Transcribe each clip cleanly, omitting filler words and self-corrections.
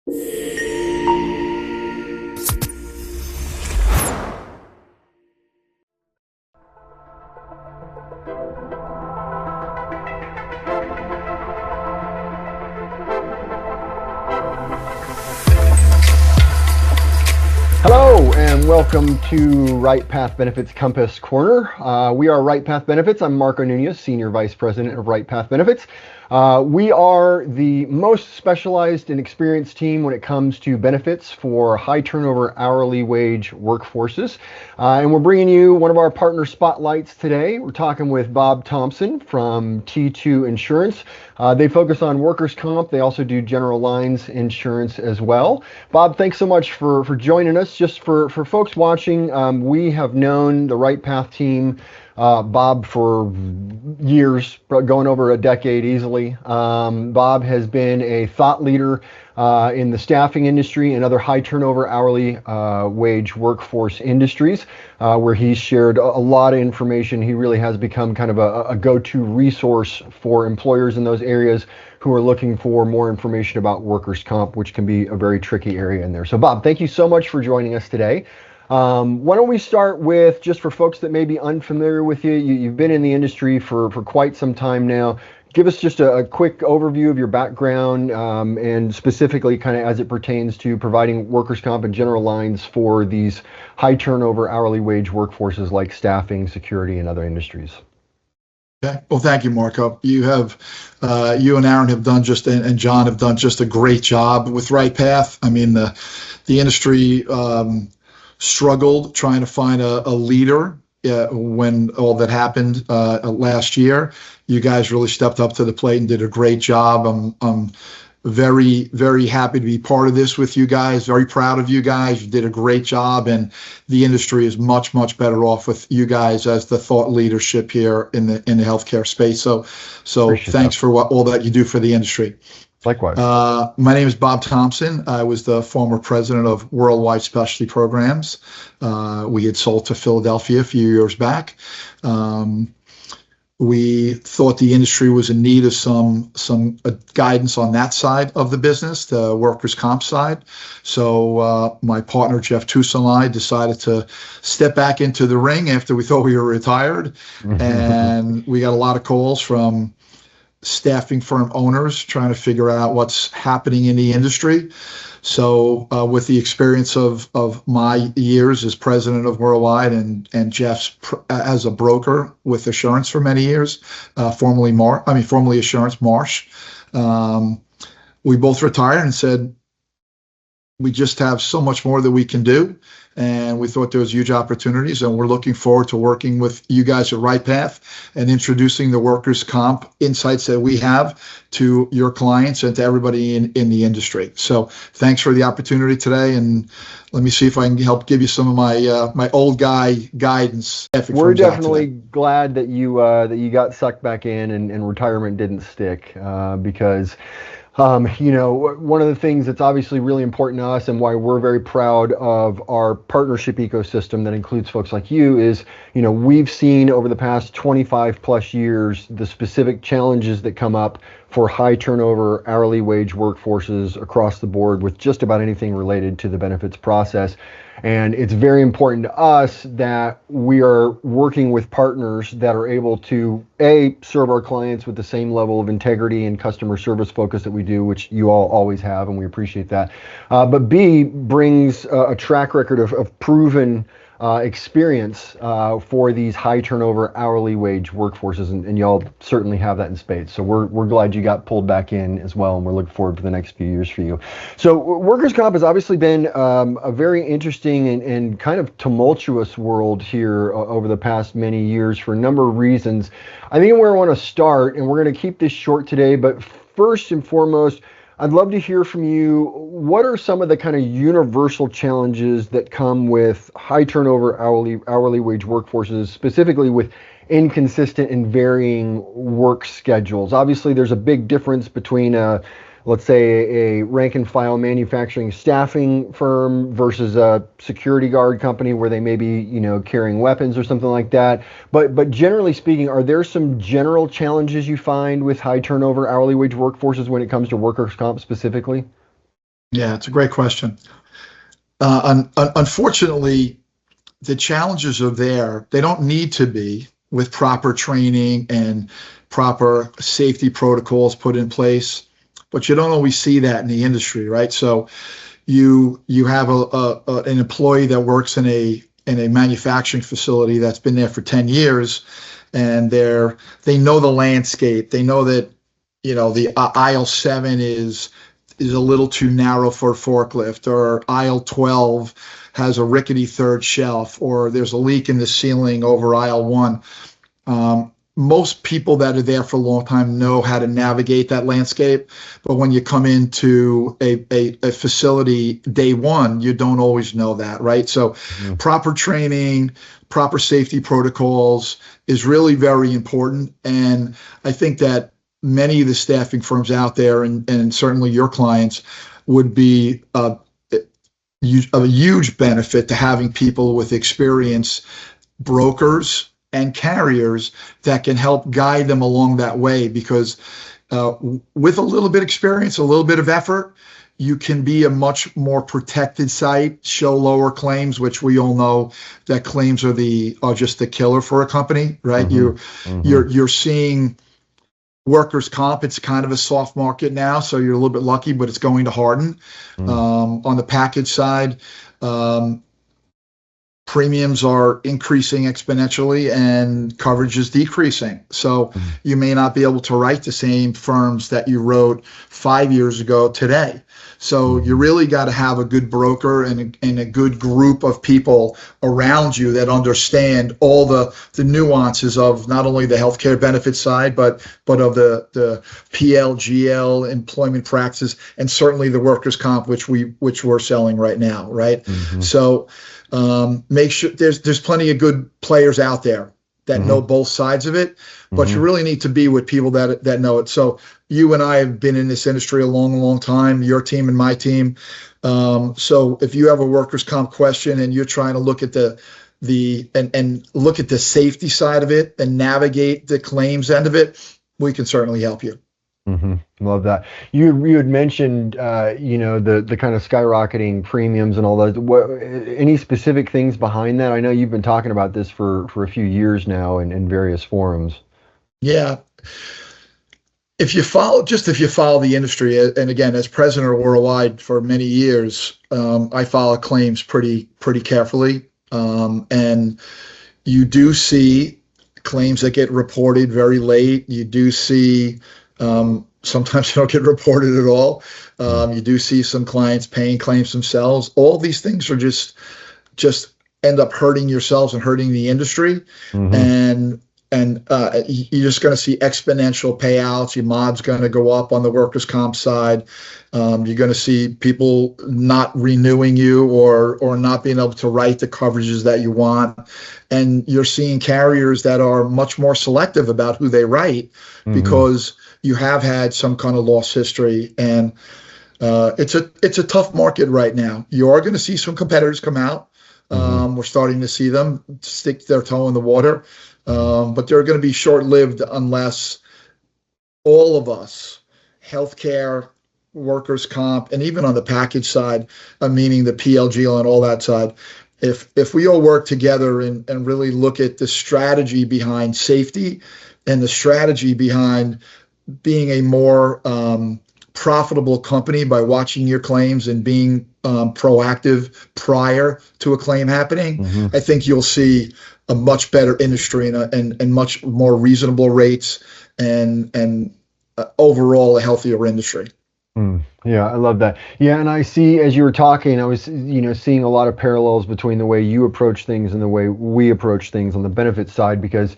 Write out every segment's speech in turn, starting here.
Hello and welcome to RightPath Benefits Compass Corner. We are RightPath Benefits. I'm Marco Nunez, Senior Vice President of RightPath Benefits. We are the most specialized and experienced team when it comes to benefits for high turnover hourly wage workforces. And we're bringing you one of our partner spotlights today. We're talking with Bob Thompson from T2 Insurance. They focus on workers' comp. They also do general lines insurance as well. Bob, thanks so much for joining us. Just for folks watching, we have known the RightPath team, Bob, for years, going over a decade easily. Bob has been a thought leader in the staffing industry and other high turnover hourly wage workforce industries, where he's shared a lot of information. He really has become kind of a go-to resource for employers in those areas who are looking for more information about workers' comp, which can be a very tricky area in there. So Bob, thank you so much for joining us today. Why don't we start with, just for folks that may be unfamiliar with you, you've been in the industry for quite some time now. Give us just a quick overview of your background, and specifically kind of as it pertains to providing workers' comp and general lines for these high turnover hourly wage workforces like staffing, security, and other industries. Okay. Well, thank you, Marco. You and Aaron have done and John have done just a great job with RightPath. I mean, the industry struggled trying to find a leader when all that happened last year. You guys really stepped up to the plate and did a great job. I'm very, very happy to be part of this with you guys. Very proud of you guys. You did a great job, and the industry is much, much better off with you guys as the thought leadership here in the healthcare space. So Appreciate thanks that. for all that you do for the industry. Likewise. My name is Bob Thompson. I was the former president of Worldwide Specialty Programs. We had sold to Philadelphia a few years back. We thought the industry was in need of some guidance on that side of the business, the workers' comp side. So my partner, Jeff Tuisl, and I decided to step back into the ring after we thought we were retired. And we got a lot of calls from staffing firm owners trying to figure out what's happening in the industry. So with the experience of my years as president of Worldwide and Jeff's as a broker with Assurance for many years, formerly Assurance Marsh, we both retired and said, we just have so much more that we can do. And we thought there was huge opportunities, and we're looking forward to working with you guys at RightPath and introducing the workers' comp insights that we have to your clients and to everybody in the industry. So thanks for the opportunity today, and let me see if I can help give you some of my old guy guidance. We're definitely glad that you got sucked back in and retirement didn't stick, because one of the things that's obviously really important to us and why we're very proud of our partnership ecosystem that includes folks like you is, we've seen over the past 25 plus years the specific challenges that come up for high turnover hourly wage workforces across the board with just about anything related to the benefits process. And it's very important to us that we are working with partners that are able to, A, serve our clients with the same level of integrity and customer service focus that we do, which you all always have, and we appreciate that. But B, brings a track record of proven experience for these high turnover hourly wage workforces, and y'all certainly have that in spades. So we're glad you got pulled back in as well, and we're looking forward to the next few years for you. So workers' comp has obviously been a very interesting and kind of tumultuous world here over the past many years for a number of reasons. I think where I want to start, and we're going to keep this short today, but first and foremost, I'd love to hear from you. What are some of the kind of universal challenges that come with high turnover hourly wage workforces, specifically with inconsistent and varying work schedules? Obviously, there's a big difference between let's say a rank and file manufacturing staffing firm versus a security guard company where they may be, carrying weapons or something like that. But generally speaking, are there some general challenges you find with high turnover hourly wage workforces when it comes to workers' comp specifically? Yeah, it's a great question. Unfortunately, the challenges are there. They don't need to be with proper training and proper safety protocols put in place, but you don't always see that in the industry, right? So you have an employee that works in a manufacturing facility that's been there for 10 years, and they know the landscape. They know that the aisle 7 is a little too narrow for a forklift, or aisle 12 has a rickety third shelf, or there's a leak in the ceiling over aisle 1. Most people that are there for a long time know how to navigate that landscape, but when you come into a facility day one, you don't always know that, right? So proper training, proper safety protocols is really very important. And I think that many of the staffing firms out there, and certainly your clients, would be a huge benefit to having people with experience, brokers and carriers that can help guide them along that way. Because with a little bit of experience, a little bit of effort, you can be a much more protected site, show lower claims, which we all know that claims are just the killer for a company, right? You're seeing workers' comp. It's kind of a soft market now, so you're a little bit lucky, but it's going to harden. On the package side, premiums are increasing exponentially and coverage is decreasing. So you may not be able to write the same firms that you wrote 5 years ago today. So you really got to have a good broker and a good group of people around you that understand all the nuances of not only the healthcare benefit side, but of the PLGL employment practices, and certainly the workers' comp, which we're selling right now, right? So make sure there's plenty of good players out there that know both sides of it, but you really need to be with people that know it. So you and I have been in this industry a long, long time, your team and my team. So if you have a workers' comp question and you're trying to look at and look at the safety side of it and navigate the claims end of it, we can certainly help you. Love that. You had mentioned, the kind of skyrocketing premiums and all that. Any specific things behind that? I know you've been talking about this for a few years now in various forums. Yeah. If you follow the industry, and again, as president of Worldwide for many years, I follow claims pretty carefully. And you do see claims that get reported very late. You do see, sometimes they don't get reported at all. You do see some clients paying claims themselves. All these things are just end up hurting yourselves and hurting the industry. And you're just going to see exponential payouts. Your mod's going to go up on the workers' comp side. You're going to see people not renewing you or not being able to write the coverages that you want. And you're seeing carriers that are much more selective about who they write because you have had some kind of loss history. And it's a tough market right now. You are going to see some competitors come out. We're starting to see them stick their toe in the water. But they're going to be short-lived unless all of us, healthcare, workers' comp, and even on the package side, meaning the PLG and all that side, if we all work together and really look at the strategy behind safety and the strategy behind being a more profitable company by watching your claims and being proactive prior to a claim happening, I think you'll see a much better industry and much more reasonable rates and overall a healthier industry. Yeah, I love that. Yeah, and I see as you were talking, I was seeing a lot of parallels between the way you approach things and the way we approach things on the benefit side, because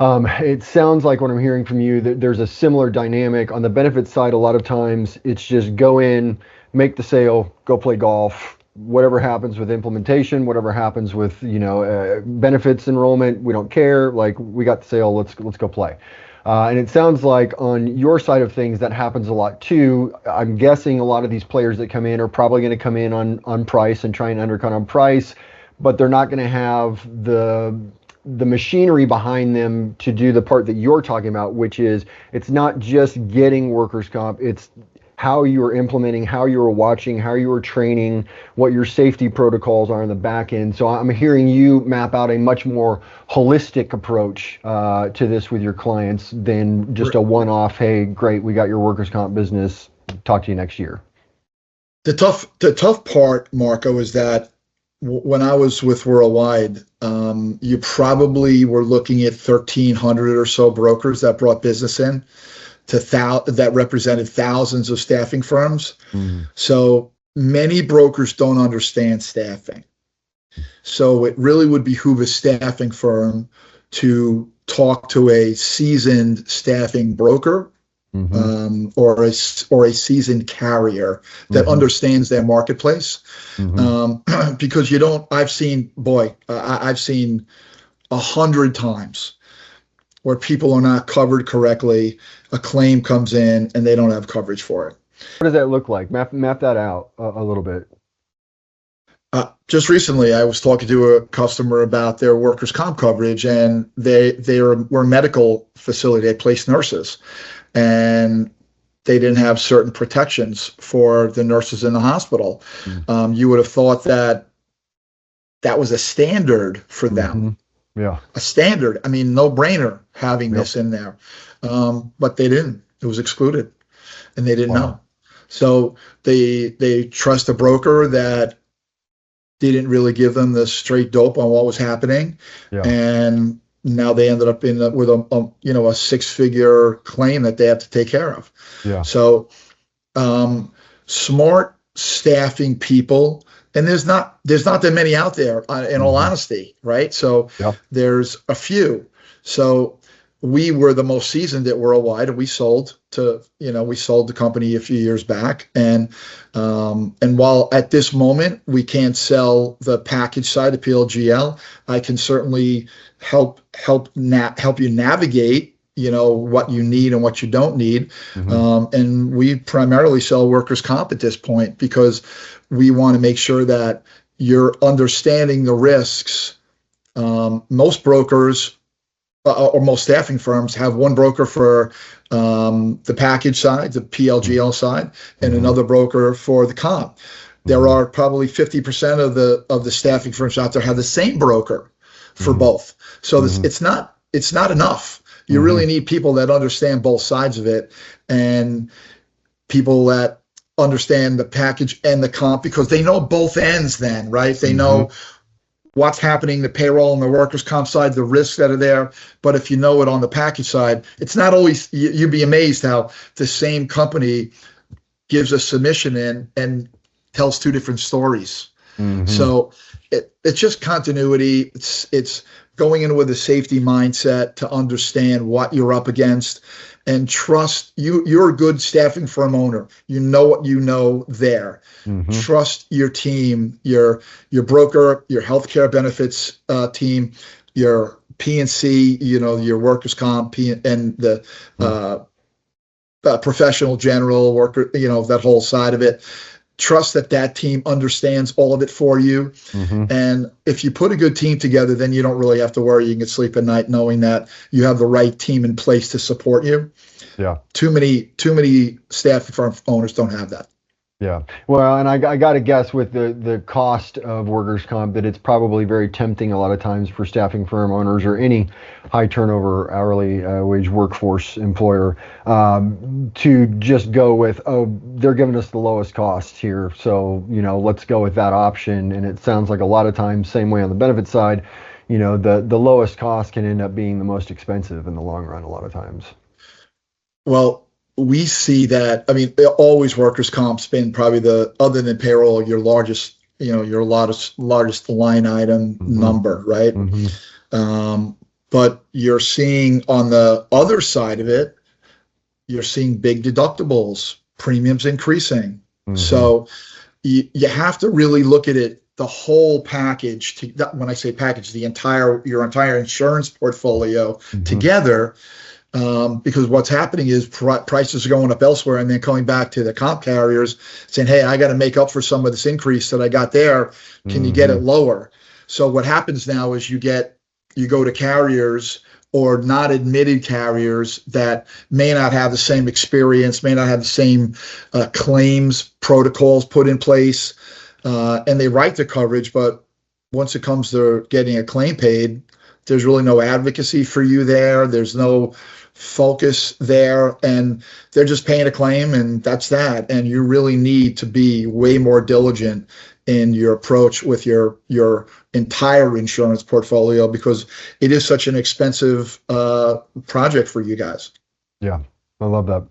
it sounds like what I'm hearing from you that there's a similar dynamic on the benefit side. A lot of times it's just go in, make the sale, go play golf. Whatever happens with implementation, whatever happens with benefits enrollment, we don't care. Like, we got the sale, let's go play. And it sounds like on your side of things that happens a lot too. I'm guessing a lot of these players that come in are probably going to come in on price and try and undercut on price, but they're not going to have the machinery behind them to do the part that you're talking about, which is it's not just getting workers' comp, it's how you're implementing, how you're watching, how you're training, what your safety protocols are in the back end. So I'm hearing you map out a much more holistic approach to this with your clients than just a one-off, hey, great, we got your workers' comp business, talk to you next year. The tough part, Marco, is that when I was with Worldwide, you probably were looking at 1,300 or so brokers that brought business in that represented thousands of staffing firms. Mm-hmm. So many brokers don't understand staffing. So it really would behoove a staffing firm to talk to a seasoned staffing broker, mm-hmm. or a seasoned carrier that mm-hmm. understands their marketplace. Mm-hmm. Because I've seen 100 times where people are not covered correctly. A claim comes in and they don't have coverage for it. What does that look like? Map that out a little bit. Just recently, I was talking to a customer about their workers' comp coverage, and they were a medical facility. They placed nurses, and they didn't have certain protections for the nurses in the hospital. Mm-hmm. You would have thought that was a standard for them. Mm-hmm. Yeah, a standard. I mean, no brainer having this in there, but they didn't. It was excluded, and they didn't know. So they trust a broker that didn't really give them the straight dope on what was happening, and now they ended up with a six-figure claim that they have to take care of. Yeah. So smart staffing people. And there's not that many out there, in all honesty, right? So there's a few. So we were the most seasoned at Worldwide, and we sold the company a few years back. And while at this moment we can't sell the package side of PLGL, I can certainly help you navigate what you need and what you don't need. Mm-hmm. And we primarily sell workers' comp at this point because we want to make sure that you're understanding the risks. Most brokers or most staffing firms have one broker for the package side, the PLGL side, and another broker for the comp. There are probably 50% of the staffing firms out there have the same broker for both. So it's not enough. You really need people that understand both sides of it, and people that understand the package and the comp, because they know both ends then, right? They know what's happening, the payroll and the workers' comp side, the risks that are there. But if you know it on the package side, it's not always, you'd be amazed how the same company gives a submission in and tells two different stories. Mm-hmm. So it's just continuity. It's going in with a safety mindset to understand what you're up against, and trust you're a good staffing firm owner. You know what you know there. Mm-hmm. Trust your team, your broker, your healthcare benefits team, your P&C, your workers' comp, and the professional general worker, that whole side of it. Trust that team understands all of it for you. Mm-hmm. And if you put a good team together, then you don't really have to worry. You can sleep at night knowing that you have the right team in place to support you. Yeah. Too many staffing firm owners don't have that. Yeah. Well, and I got to guess with the cost of workers' comp that it's probably very tempting a lot of times for staffing firm owners or any high turnover hourly wage workforce employer to just go with, they're giving us the lowest cost here, so let's go with that option. And it sounds like a lot of times, same way on the benefit side, the lowest cost can end up being the most expensive in the long run a lot of times. Well, we see that. I mean, always workers' comp's been probably other than payroll, your largest line item number, right? Mm-hmm. But you're seeing on the other side of it, you're seeing big deductibles, premiums increasing. Mm-hmm. So you have to really look at it, the whole package. When I say package, your entire insurance portfolio together. Because what's happening is prices are going up elsewhere, and then coming back to the comp carriers saying, hey, I got to make up for some of this increase that I got there. Can you get it lower? So what happens now is you go to carriers or not admitted carriers that may not have the same experience, may not have the same claims protocols put in place, and they write the coverage, but once it comes to getting a claim paid, there's really no advocacy for you there. There's no focus there, and they're just paying a claim, and that's that. And you really need to be way more diligent in your approach with your entire insurance portfolio, because it is such an expensive project for you guys. Yeah, I love that.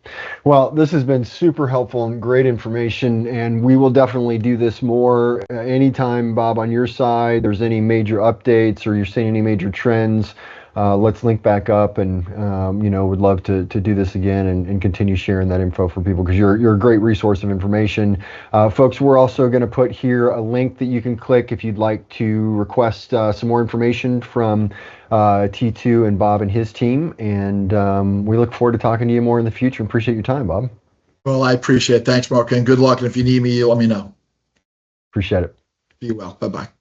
Well, this has been super helpful and great information, and we will definitely do this more anytime, Bob, on your side. There's any major updates or you're seeing any major trends, let's link back up, and would love to do this again and continue sharing that info for people, because you're a great resource of information. Folks, we're also going to put here a link that you can click if you'd like to request some more information from T2 and Bob and his team, and we look forward to talking to you more in the future. Appreciate your time, Bob. Well, I appreciate it. Thanks, Mark, and good luck. And if you need me, let me know. Appreciate it. Be well. Bye-bye.